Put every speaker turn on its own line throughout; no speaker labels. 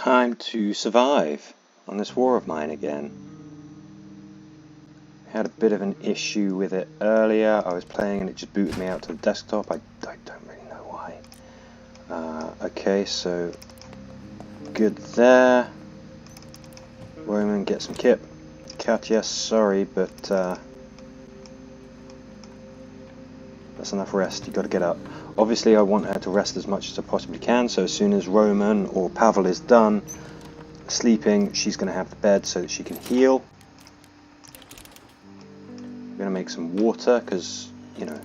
time to survive on this war of mine again. Had a bit of an issue with it earlier. I was playing and it just booted me out to the desktop. I don't really know why. Okay, so good there. Roman, get some kip. Katia, sorry, but that's enough rest. You've got to get up. Obviously, I want her to rest as much as I possibly can, so as soon as Roman or Pavle is done sleeping, she's going to have the bed so that she can heal. I'm going to make some water because, you know,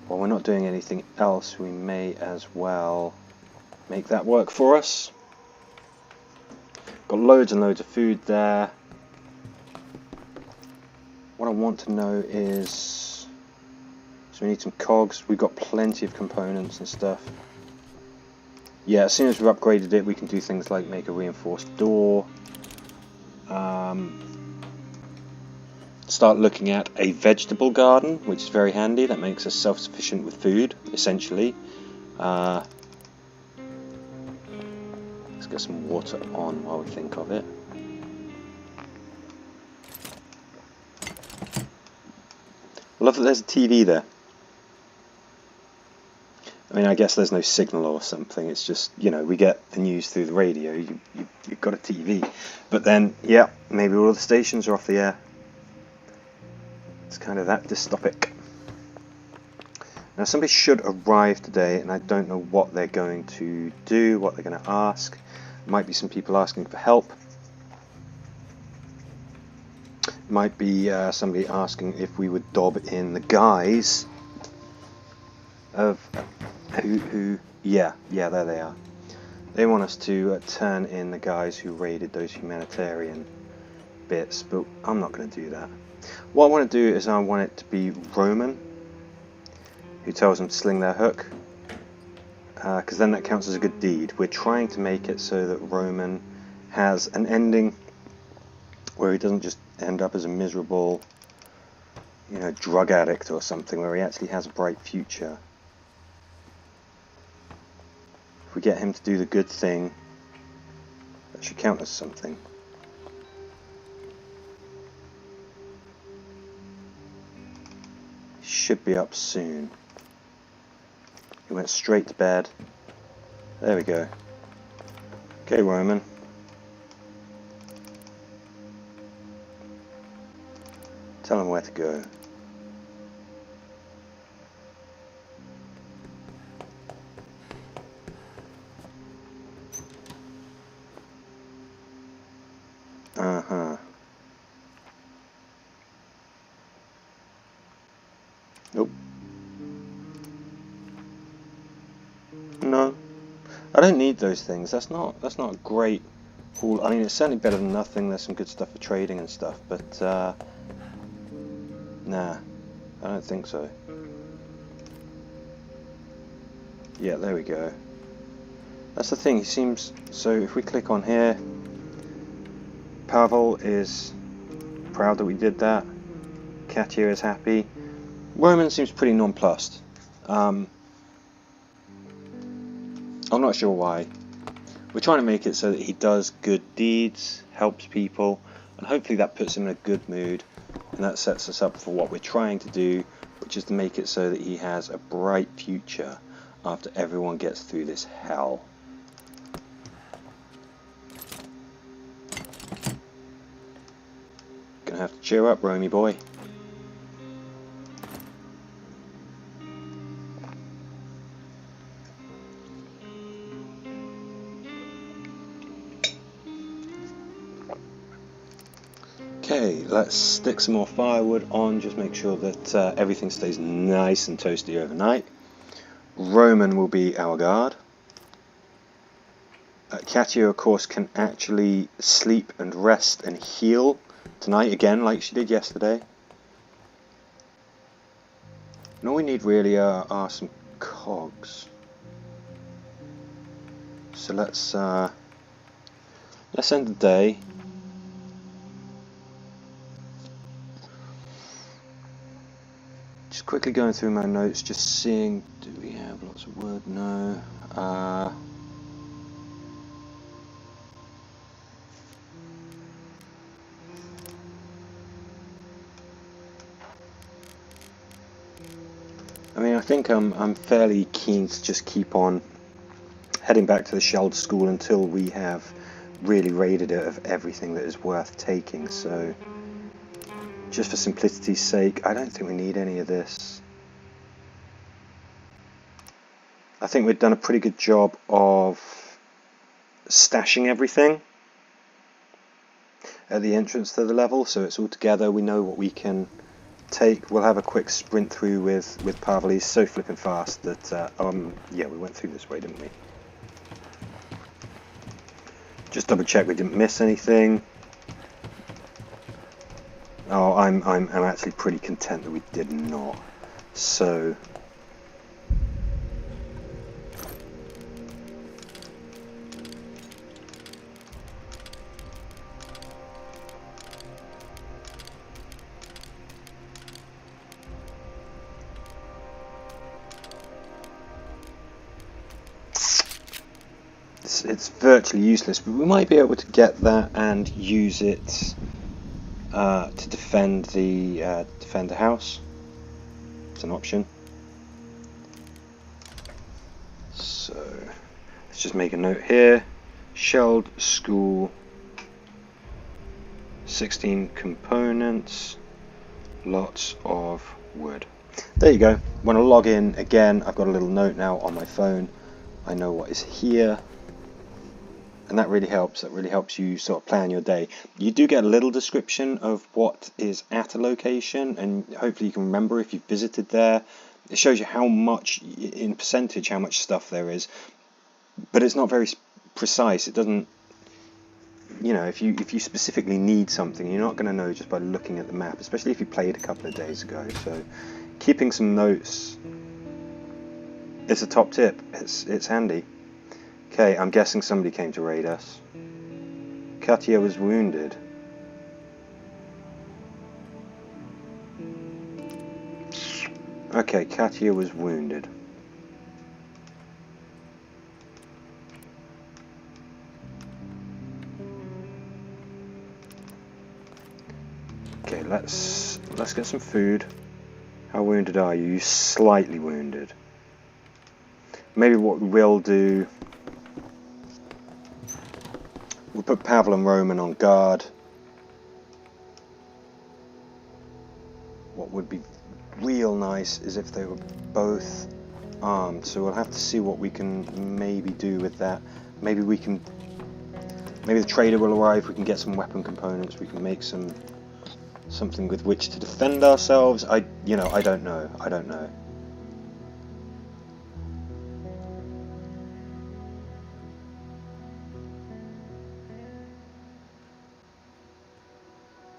while we're not doing anything else, we may as well make that work for us. Got loads and loads of food there. What I want to know is, so we need some cogs. We've got plenty of components and stuff. Yeah, as soon as we've upgraded it, we can do things like make a reinforced door. Start looking at a vegetable garden, which is very handy. That makes us self-sufficient with food, essentially. Let's get some water on while we think of it. I love that there's a TV there. I mean, I guess there's no signal or something. It's just, you know, we get the news through the radio. You've got a TV. But then, yeah, maybe all the stations are off the air. It's kind of that dystopic. Now, somebody should arrive today, and I don't know what they're going to do, what they're going to ask. Might be some people asking for help. Might be somebody asking if we would dob in the guys of yeah, there they are. They want us to turn in the guys who raided those humanitarian bits, but I'm not going to do that. What I want to do is I want it to be Roman who tells them to sling their hook, because then that counts as a good deed. We're trying to make it so that Roman has an ending where he doesn't just end up as a miserable, you know, drug addict or something, where he actually has a bright future. If we get him to do the good thing, that should count as something. He should be up soon. He went straight to bed. There we go. Okay, Roman. Tell him where to go. Nope. No. I don't need those things. That's not a great haul. I mean, it's certainly better than nothing. There's some good stuff for trading and stuff, but nah, I don't think so. Yeah, there we go. That's the thing, he seems, so if we click on here, Pavle is proud that we did that. Katia is happy. Roman seems pretty nonplussed. I'm not sure why. We're trying to make it so that he does good deeds, helps people, and hopefully that puts him in a good mood, and that sets us up for what we're trying to do, which is to make it so that he has a bright future after everyone gets through this hell. Gonna have to cheer up, Romy boy. Okay, let's stick some more firewood on, just make sure that everything stays nice and toasty overnight. Roman will be our guard. Katia, of course, can actually sleep and rest and heal tonight again, like she did yesterday. And all we need really are some cogs. So let's end the day. Just quickly going through my notes, just seeing, do we have lots of wood? No. think I'm fairly keen to just keep on heading back to the Shelled School until we have really raided it of everything that is worth taking. So, just for simplicity's sake, I don't think we need any of this. I think we've done a pretty good job of stashing everything at the entrance to the level, so it's all together. We know what we can take. We'll have a quick sprint through with Pavle. He's so flipping fast that yeah, we went through this way, didn't we? Just double check we didn't miss anything. Oh, I'm actually pretty content that we did not. So it's virtually useless, but we might be able to get that and use it to defend the house. It's an option. So let's just make a note here. Shelled School, 16 components, lots of wood. There you go. When I log in again, I've got a little note now on my phone. I know what is here. And that really helps. That really helps you sort of plan your day. You do get a little description of what is at a location, and hopefully you can remember if you've visited there. It shows you how much, in percentage, how much stuff there is. But it's not very precise. It doesn't, you know, if you specifically need something, you're not going to know just by looking at the map, especially if you played a couple of days ago. So keeping some notes is a top tip. It's handy. Okay, I'm guessing somebody came to raid us. Katia was wounded. Okay, Katia was wounded. Okay, let's get some food. How wounded are you? You're slightly wounded. Maybe what we will do, we'll put Pavle and Roman on guard. What would be real nice is if they were both armed, so we'll have to see what we can maybe do with that. Maybe the trader will arrive, we can get some weapon components, we can make something with which to defend ourselves. I don't know.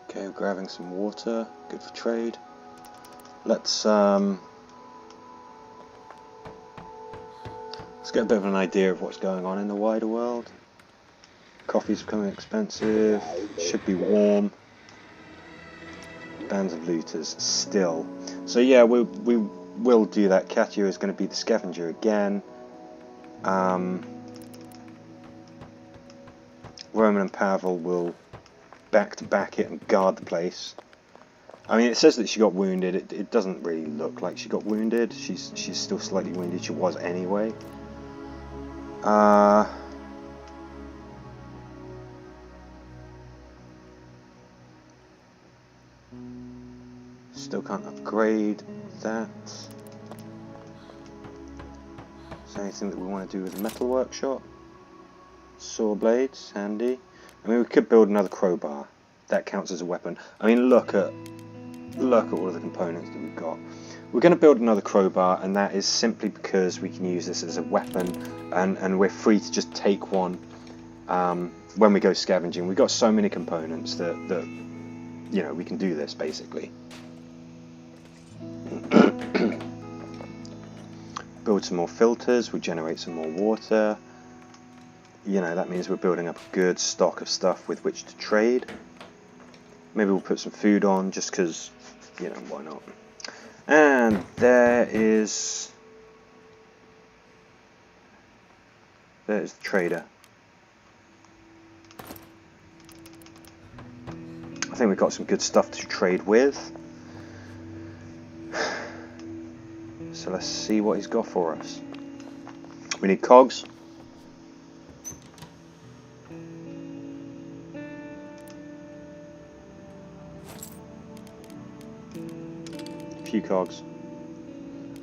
Okay, we're grabbing some water, good for trade. Let's get a bit of an idea of what's going on in the wider world. Coffee's becoming expensive, should be warm. Bands of looters still. So yeah, we will do that. Katia is going to be the scavenger again. Roman and Pavle will back it and guard the place. I mean, it says that she got wounded. It doesn't really look like she got wounded. She's still slightly wounded. She was anyway. Still can't upgrade that. Is there anything that we want to do with the metal workshop? Saw blades, handy. I mean, we could build another crowbar. That counts as a weapon. I mean, look at all of the components that we've got. We're going to build another crowbar, and that is simply because we can use this as a weapon, and we're free to just take one when we go scavenging. We've got so many components that you know, we can do this basically. Build some more filters, we generate some more water. You know, that means we're building up a good stock of stuff with which to trade. Maybe we'll put some food on just because, you know, why not? And there's the trader. I think we've got some good stuff to trade with. So let's see what he's got for us. We need cogs. A few cogs.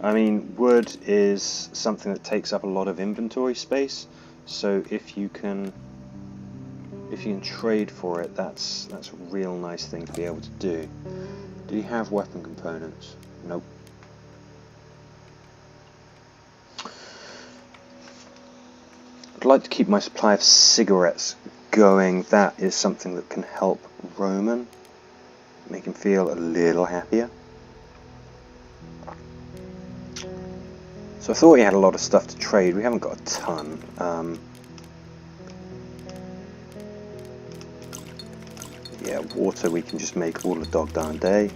I mean, wood is something that takes up a lot of inventory space, so if you can trade for it, that's a real nice thing to be able to do. Do you have weapon components? Nope. I'd like to keep my supply of cigarettes going. That is something that can help Roman, make him feel a little happier. So I thought he had a lot of stuff to trade. We haven't got a ton. Yeah, water we can just make all the dog darn day.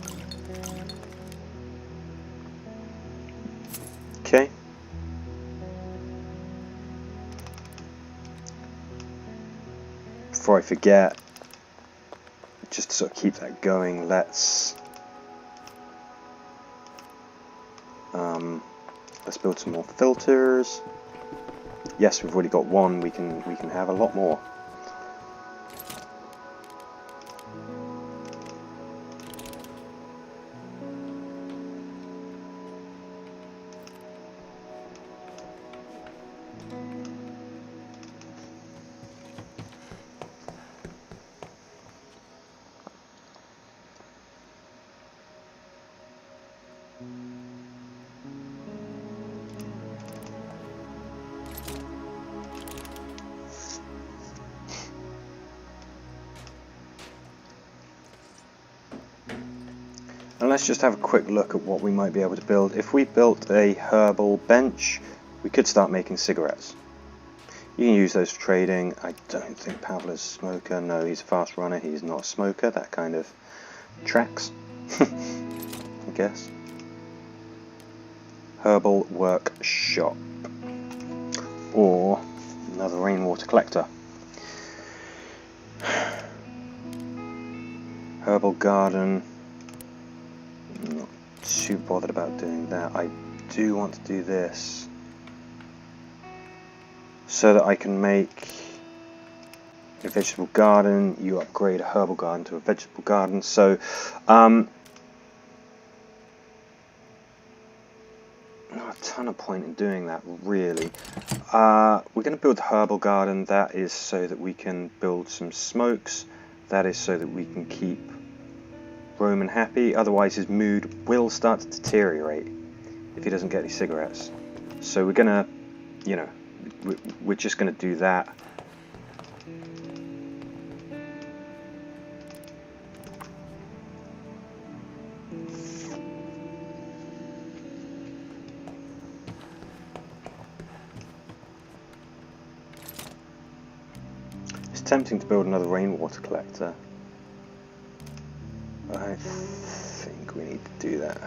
Okay. Before I forget, just to sort of keep that going, let's build some more filters. Yes, we've already got one. We can have a lot more. And let's just have a quick look at what we might be able to build. If we built a herbal bench, we could start making cigarettes. You can use those for trading. I don't think Pavle is a smoker. No, he's a fast runner. He's not a smoker. That kind of tracks, I guess. Herbal workshop. Or another rainwater collector. Herbal garden. I'm not too bothered about doing that. I do want to do this so that I can make a vegetable garden. You upgrade a herbal garden to a vegetable garden. So not a ton of point in doing that, really. We're going to build a herbal garden. That is so that we can build some smokes. That is so that we can keep Roman happy. Otherwise his mood will start to deteriorate if he doesn't get any cigarettes. So we're gonna, you know, we're just gonna do that. It's tempting to build another rainwater collector. I think we need to do that.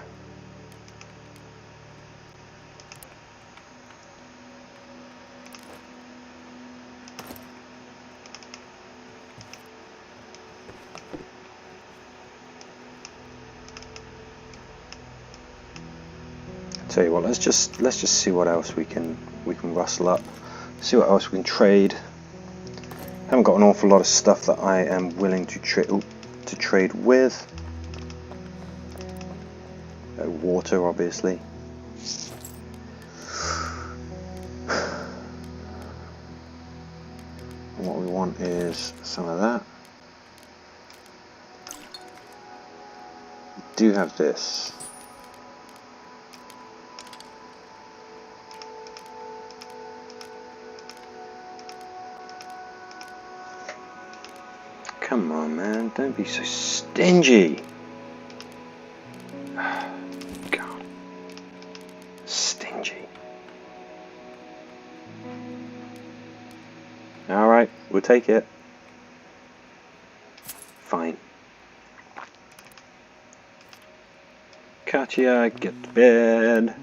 Tell you what, let's just see what else we can rustle up. See what else we can trade. Haven't got an awful lot of stuff that I am willing to trade with. Water, obviously. And what we want is some of that. We do have this. Come on, man, don't be so stingy. God. Stingy. Alright, we'll take it. Fine. Katia, get to bed.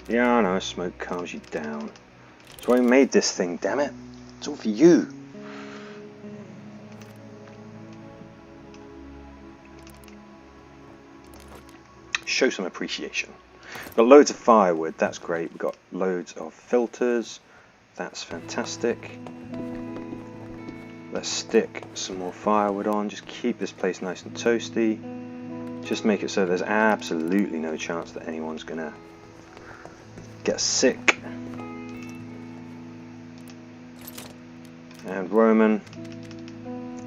Yeah, I know, smoke calms you down. That's why we made this thing, damn it. It's all for you. show some appreciation. We've got loads of firewood, that's great. We've got loads of filters, that's fantastic. Let's stick some more firewood on, just keep this place nice and toasty. Just make it so there's absolutely no chance that anyone's gonna get sick. And Roman,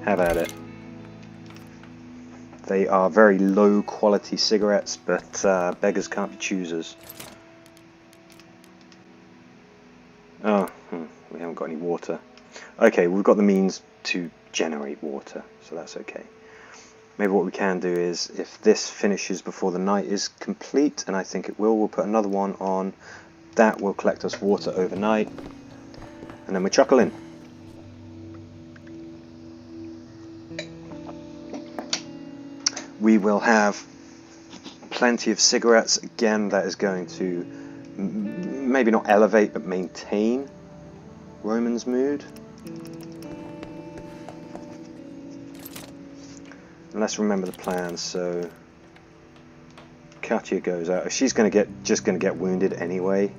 have at it. They are very low quality cigarettes, but beggars can't be choosers. Oh, we haven't got any water. Okay, we've got the means to generate water, so that's okay. Maybe what we can do is, if this finishes before the night is complete, and I think it will, we'll put another one on. That will collect us water overnight, and then we chuckle in. We will have plenty of cigarettes. Again, that is going to maybe not elevate, but maintain Roman's mood. And let's remember the plan. So Katia goes out. If she's just going to get wounded anyway,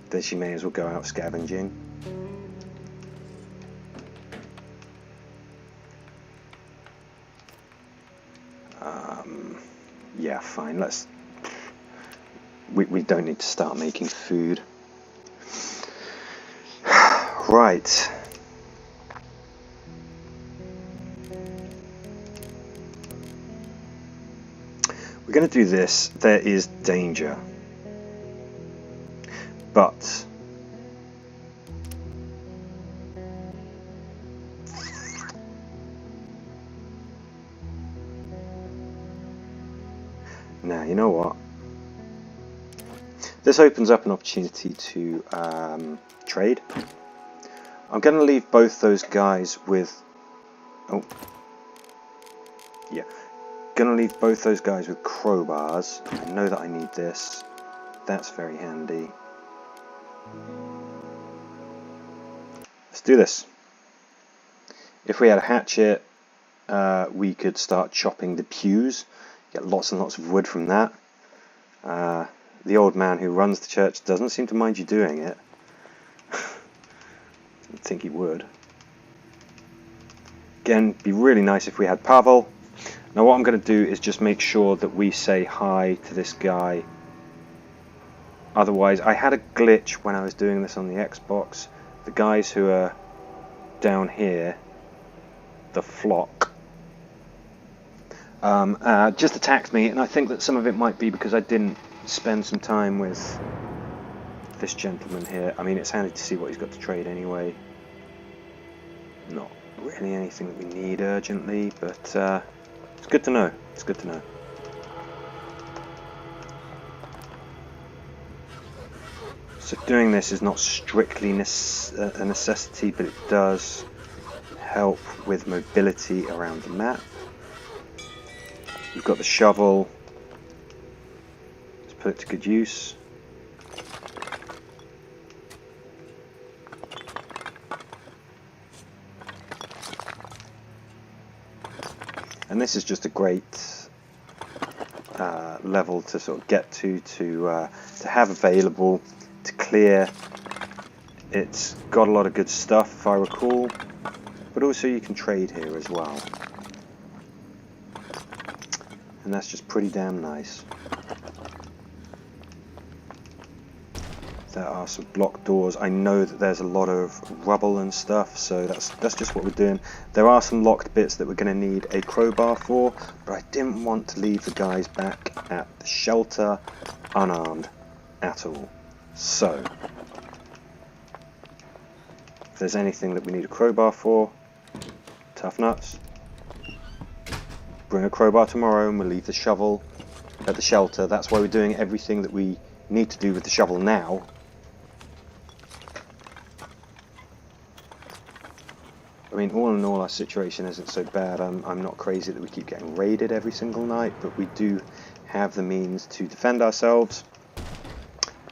then she may as well go out scavenging. Yeah, fine. We don't need to start making food. Right. We're going to do this. There is danger. But now, you know what? This opens up an opportunity to trade. I'm going to leave both those guys with... Oh. Yeah. Going to leave both those guys with crowbars. I know that I need this. That's very handy. Let's do this. If we had a hatchet, we could start chopping the pews. Get lots and lots of wood from that. The old man who runs the church doesn't seem to mind you doing it. Didn't think he would. Again, be really nice if we had Pavle. Now what I'm going to do is just make sure that we say hi to this guy. Otherwise, I had a glitch when I was doing this on the Xbox. The guys who are down here, the flock, just attacked me, and I think that some of it might be because I didn't spend some time with this gentleman here. I mean, it's handy to see what he's got to trade anyway. Not really anything that we need urgently, but it's good to know. It's good to know. So doing this is not strictly a necessity, but it does help with mobility around the map. We've got the shovel. Let's put it to good use. And this is just a great level to sort of get to have available to clear. It's got a lot of good stuff, if I recall, but also you can trade here as well, and that's just pretty damn nice. There are some block doors. I know that there's a lot of rubble and stuff, so that's just what we're doing. There are some locked bits that we're going to need a crowbar for, but I didn't want to leave the guys back at the shelter unarmed at all. So if there's anything that we need a crowbar for, tough nuts. Bring a crowbar tomorrow and we'll leave the shovel at the shelter. That's why we're doing everything that we need to do with the shovel now. I mean, all in all, our situation isn't so bad. I'm not crazy that we keep getting raided every single night, but we do have the means to defend ourselves.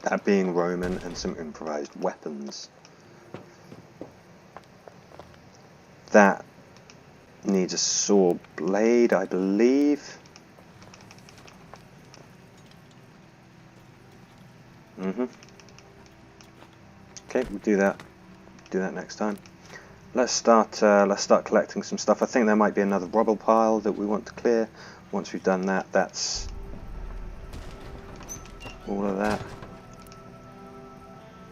That being Roman and some improvised weapons. That needs a saw blade, I believe. Okay, we'll do that. Do that next time. Let's start collecting some stuff. I think there might be another rubble pile that we want to clear. Once we've done that, that's all of that.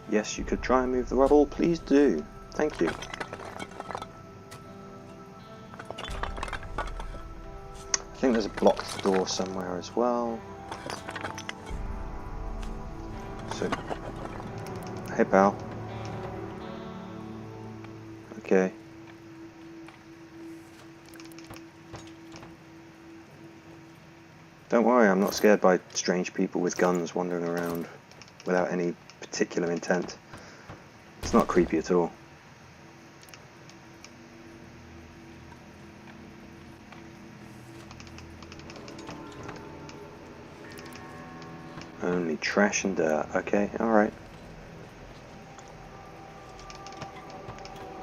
Yes, you could try and move the rubble. Please do. Thank you. I think there's a blocked door somewhere as well. So, hey pal. Okay. Don't worry, I'm not scared by strange people with guns wandering around without any particular intent. It's not creepy at all. Only trash and dirt. Okay, alright.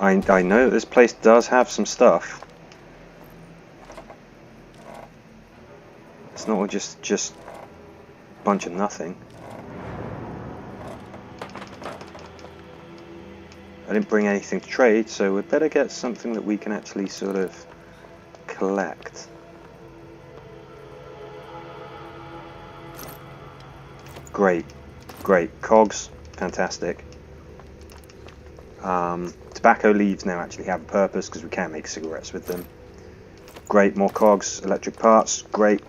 I know that this place does have some stuff. It's not all just a bunch of nothing. I didn't bring anything to trade, so we'd better get something that we can actually sort of collect. Great, great. Cogs, fantastic. Tobacco leaves now actually have a purpose because we can't make cigarettes with them. Great, more cogs, electric parts, great.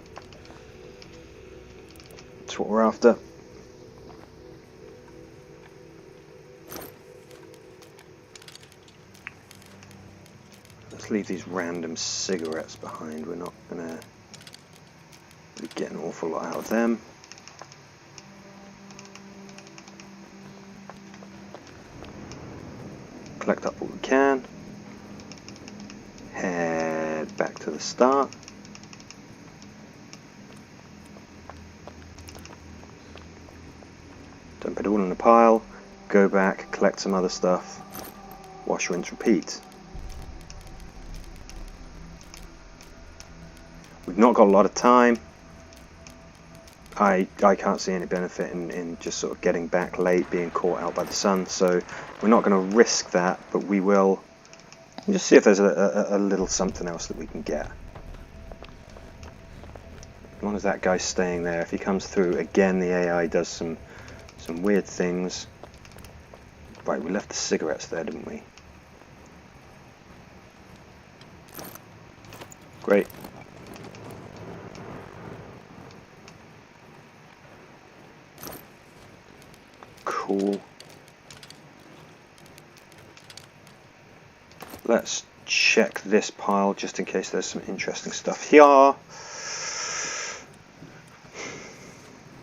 That's what we're after. Let's leave these random cigarettes behind. We're not gonna really get an awful lot out of them. Collect up what we can. Head back to the start. Dump it all in a pile. Go back, collect some other stuff. Wash, rinse, repeat. We've not got a lot of time. I can't see any benefit in just sort of getting back late, being caught out by the sun, so we're not going to risk that, but we will just see if there's a little something else that we can get. As long as that guy's staying there, if he comes through, again the AI does some weird things. Right, we left the cigarettes there, didn't we? Great. Cool. Let's check this pile just in case there's some interesting stuff here.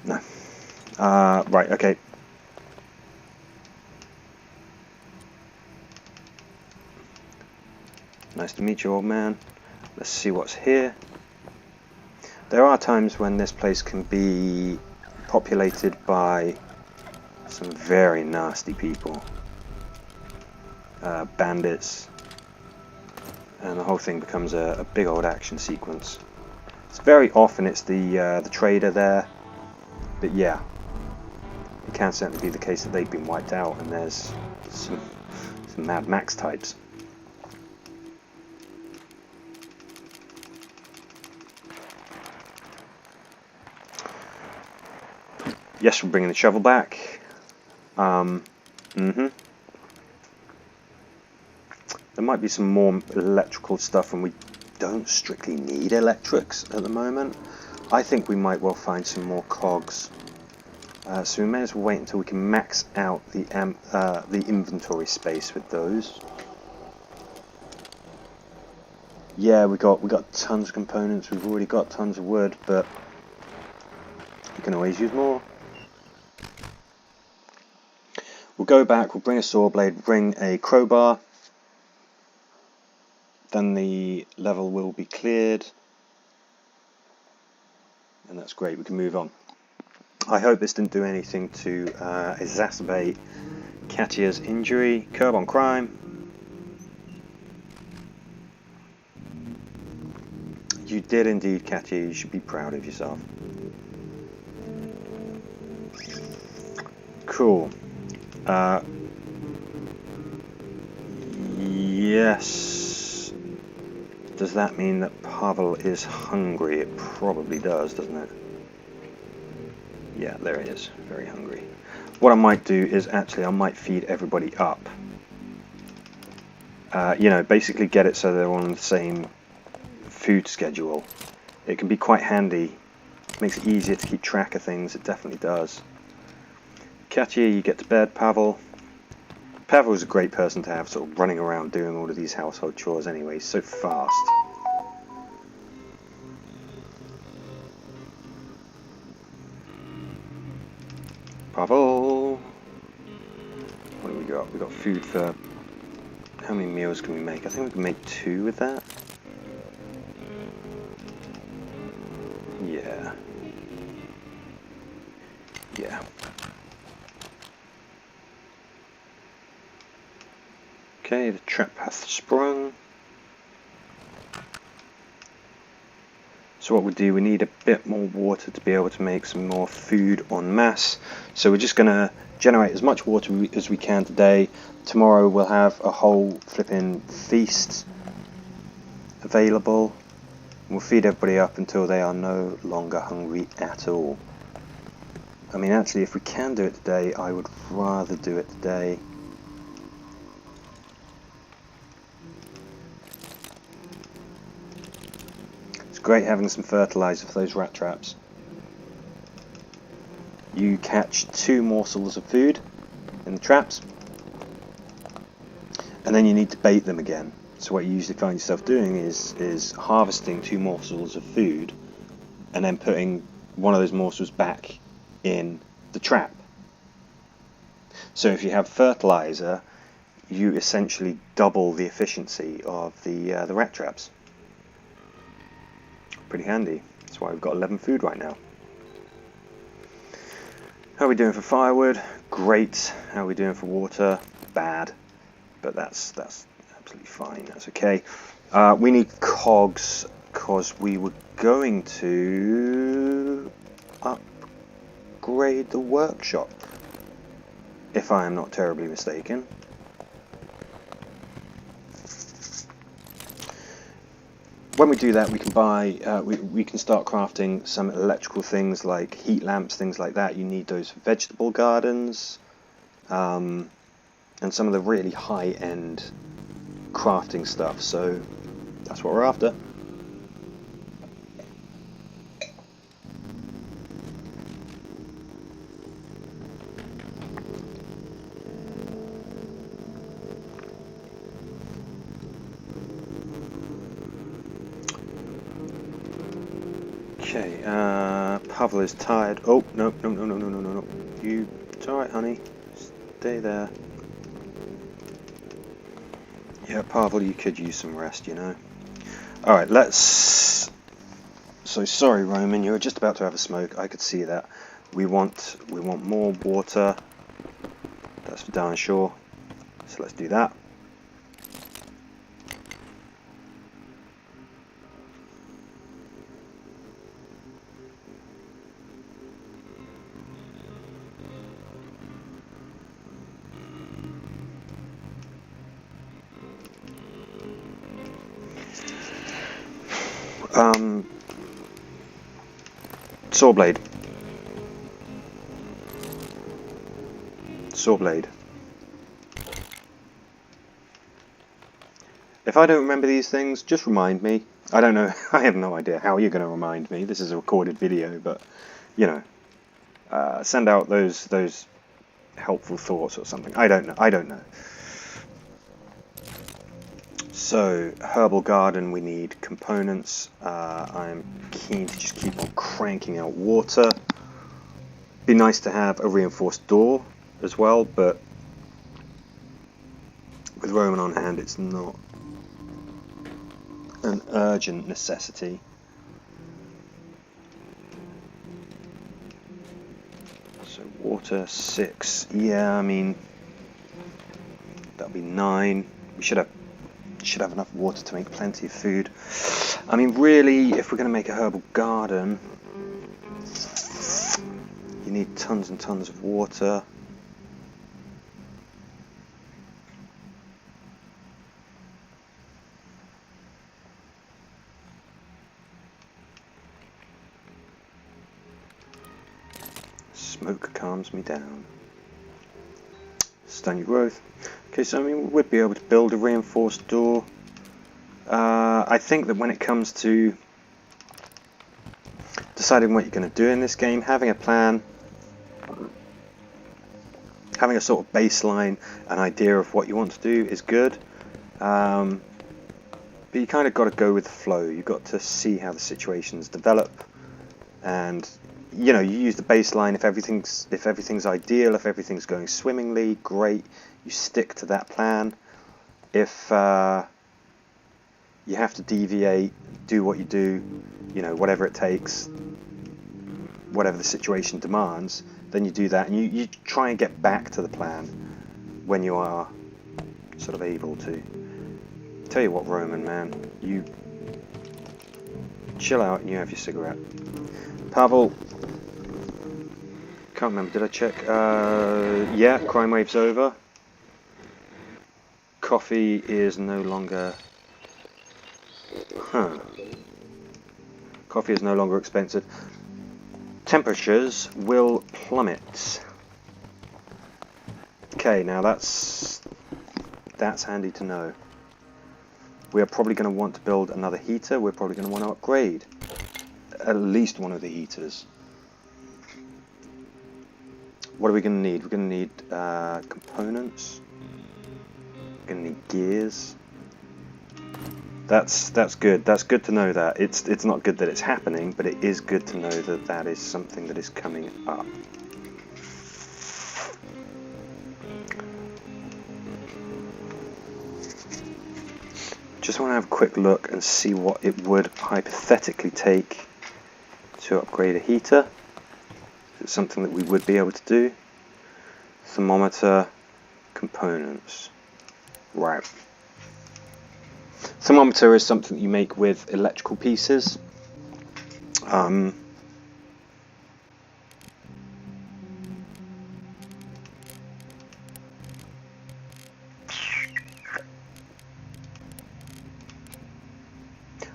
No. Right, okay. Nice to meet you, old man. Let's see what's here. There are times when this place can be populated by some very nasty people, bandits, and the whole thing becomes a big old action sequence. It's very often it's the trader there, but yeah, it can certainly be the case that they've been wiped out and there's some Mad Max types. Yes, we're bringing the shovel back. There might be some more electrical stuff, and we don't strictly need electrics at the moment. I think we might well find some more cogs. So we may as well wait until we can max out the inventory space with those. Yeah, we got tons of components. We've already got tons of wood, but we can always use more. We'll go back, we'll bring a saw blade, bring a crowbar, then the level will be cleared, and that's great, we can move on. I hope this didn't do anything to exacerbate Katia's injury. Curb on crime. You did indeed, Katia, you should be proud of yourself. Cool. Yes. Does that mean that Pavle is hungry? It probably does, doesn't it? Yeah, there he is. Very hungry. What I might do is actually I might feed everybody up. You know, basically get it so they're on the same food schedule. It can be quite handy. Makes it easier to keep track of things. It definitely does. Katia, you get to bed. Pavle. Pavle is a great person to have, sort of running around doing all of these household chores anyway. He's so fast. Pavle. What do we got? We got food for... How many meals can we make? I think we can make 2 with that. Yeah. Yeah. Okay, the trap hath sprung. So what we do, we need a bit more water to be able to make some more food en masse. So we're just going to generate as much water as we can today. Tomorrow we'll have a whole flipping feast available. We'll feed everybody up until they are no longer hungry at all. I mean, actually, if we can do it today, I would rather do it today. It's great having some fertilizer for those rat traps. You catch 2 morsels of food in the traps, and then you need to bait them again. So what you usually find yourself doing is harvesting 2 morsels of food, and then putting one of those morsels back in the trap. So if you have fertilizer, you essentially double the efficiency of the rat traps. Pretty handy. That's why we've got 11 food right now. How are we doing for firewood? Great. How are we doing for water? Bad. But that's absolutely fine. That's okay. We need cogs because we were going to upgrade the workshop, if I am not terribly mistaken. When we do that, we can buy, we can start crafting some electrical things like heat lamps, things like that. You need those for vegetable gardens, and some of the really high-end crafting stuff. So that's what we're after. Okay, Pavle is tired. Oh, no. You, it's alright, honey. Stay there. Yeah, Pavle, you could use some rest, you know. Alright, let's... So, sorry, Roman, you were just about to have a smoke. I could see that. We want more water. That's for down shore. So let's do that. Saw blade. Saw blade. If I don't remember these things, just remind me. I don't know. I have no idea how you're going to remind me. This is a recorded video, but you know, send out those helpful thoughts or something. I don't know. So, herbal garden, we need components. I'm keen to just keep on cranking out water. Be nice to have a reinforced door as well, but with Roman on hand, it's not an urgent necessity. So, water 6. Yeah, I mean, that'll be 9. We should have enough water to make plenty of food. I mean, really, if we're going to make a herbal garden, you need tons and tons of water. Smoke calms me down. Stun your growth. Okay, so I mean, we would be able to build a reinforced door. I think that when it comes to deciding what you're going to do in this game, having a plan, having a sort of baseline, an idea of what you want to do is good. But you kind of got to go with the flow. You've got to see how the situations develop, and you know, you use the baseline. If everything's ideal, if everything's going swimmingly, great. You stick to that plan. If you have to deviate, do what you do, you know, whatever it takes, whatever the situation demands, then you do that, and you try and get back to the plan when you are sort of able to. Tell you what, Roman, man, you chill out and you have your cigarette. Pavle, can't remember, did I check? Yeah, crime wave's over. Coffee is no longer... Coffee is no longer expensive. Temperatures will plummet. Okay, now that's handy to know. We are probably going to want to build another heater. We're probably going to want to upgrade at least one of the heaters. What are we going to need? We're going to need components. We're going to need gears. That's good. That's good to know that. It's not good that it's happening, but it is good to know that that is something that is coming up. Just want to have a quick look and see what it would hypothetically take to upgrade a heater. It's something that we would be able to do. Thermometer, components. Right. Thermometer is something you make with electrical pieces.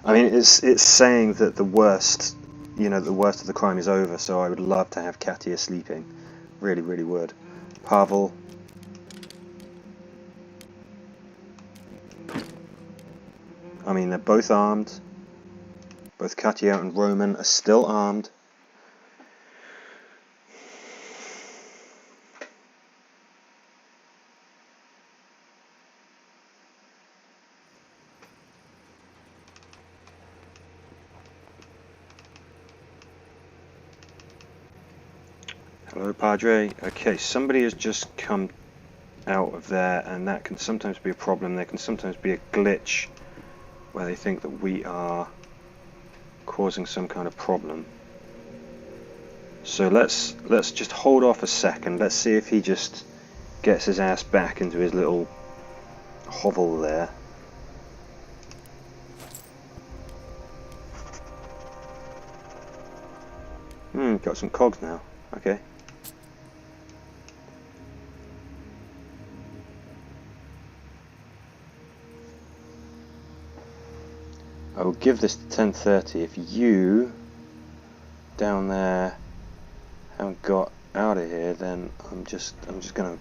I mean, it's saying that the worst, you know, the worst of the crime is over. So I would love to have Katia sleeping, really, really would. Pavle. I mean, they're both armed. Both Katia and Roman are still armed. Hello, Padre. Okay, somebody has just come out of there, and that can sometimes be a problem. There can sometimes be a glitch where they think that we are causing some kind of problem. So let's just hold off a second. Let's see if he just gets his ass back into his little hovel there. Got some cogs now. Okay. I will give this to 10:30. If you down there haven't got out of here, then I'm just gonna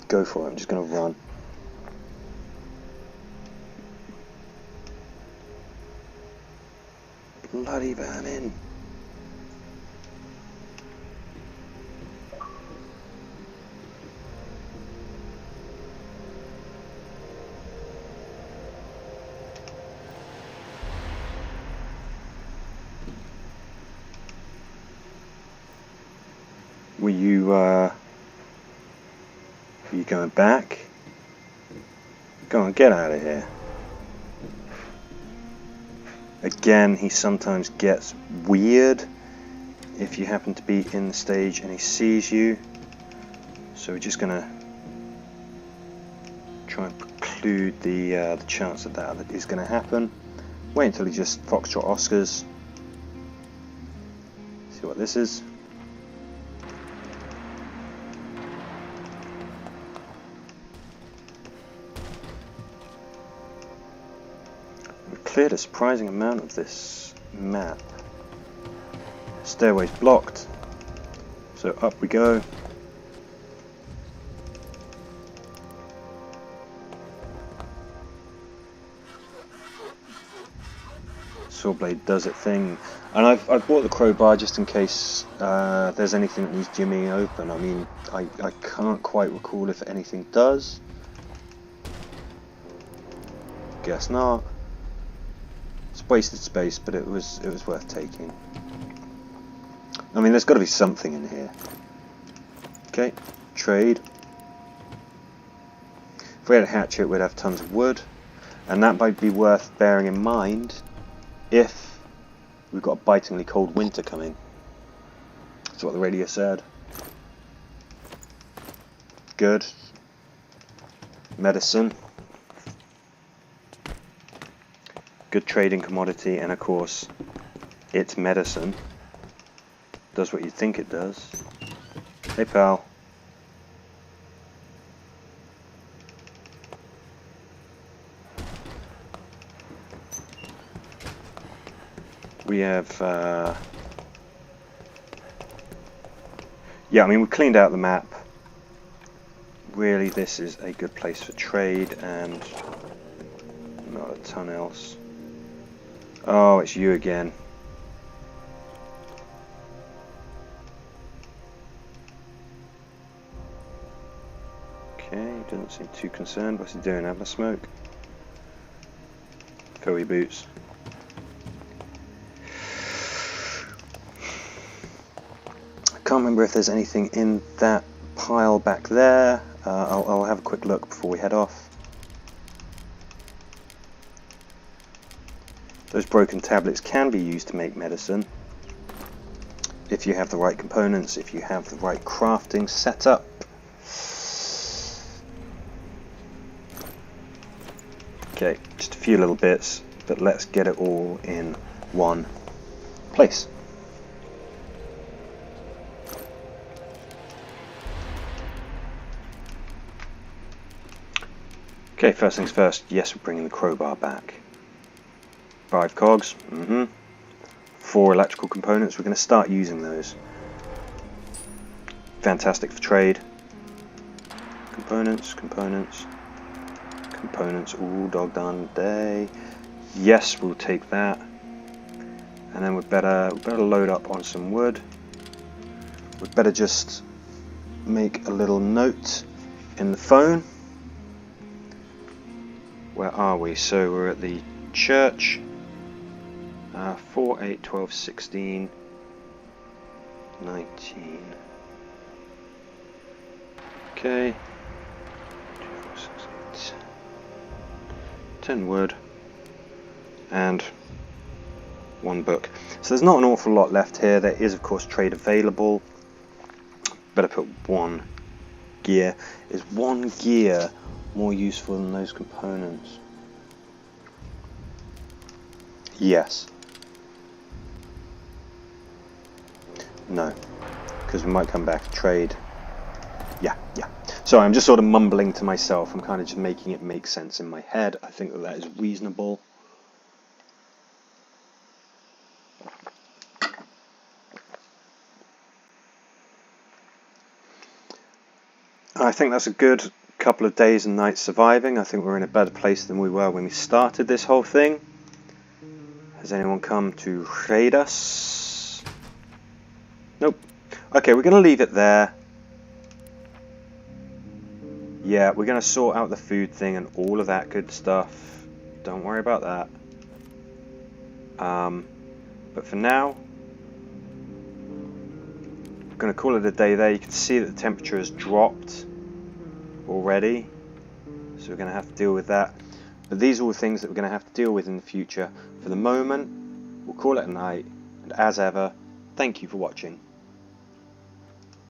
go for it. I'm just gonna run. Bloody vermin. Were you going back? Go on, get out of here. Again, he sometimes gets weird if you happen to be in the stage and he sees you. So we're just gonna try and preclude the chance that that is going to happen. Wait until he just Foxtrot Oscars. See what this is. Cleared a surprising amount of this map. Stairway's blocked. So up we go. Saw blade does its thing, and I've bought the crowbar just in case there's anything that needs jimmying open. I mean, I can't quite recall if anything does. Guess not. It's wasted space, but it was worth taking. I mean, there's got to be something in here. Okay, trade. If we had a hatchet, we'd have tons of wood, and that might be worth bearing in mind if we've got a bitingly cold winter coming. That's what the radio said. Good. Medicine. Good trading commodity, and of course, it's medicine. Does what you think it does. Hey, pal. We have, yeah, I mean, we cleaned out the map. Really, this is a good place for trade, and not a ton else. Oh, it's you again. Okay, doesn't seem too concerned. What's he doing? Having a smoke? Philly boots. Can't remember if there's anything in that pile back there. I'll have a quick look before we head off. Those broken tablets can be used to make medicine if you have the right components, if you have the right crafting setup. Okay, just a few little bits, but let's get it all in one place. Okay, first things first, yes, we're bringing the crowbar back. 5 cogs, 4 electrical components, we're going to start using those. Fantastic for trade. Components, all dog darn day. Yes, we'll take that. And then we'd better load up on some wood. We'd better just make a little note in the phone. Where are we? So we're at the church. 4, 8, 12, 16, 19. Okay. 2, 4, 6, 8. 10 wood. And 1 book. So there's not an awful lot left here. There is, of course, trade available. Better put 1 gear. Is 1 gear more useful than those components? Yes. No. Because we might come back and trade. Yeah. So I'm just sort of mumbling to myself. I'm kind of just making it make sense in my head. I think that is reasonable. I think that's a good couple of days and nights surviving. I think we're in a better place than we were when we started this whole thing. Has anyone come to raid us? Nope. Okay, we're going to leave it there. Yeah, we're going to sort out the food thing and all of that good stuff. Don't worry about that. But for now, we're going to call it a day there. You can see that the temperature has dropped already, so we're going to have to deal with that. But these are all things that we're going to have to deal with in the future. For the moment, we'll call it a night, and as ever, thank you for watching.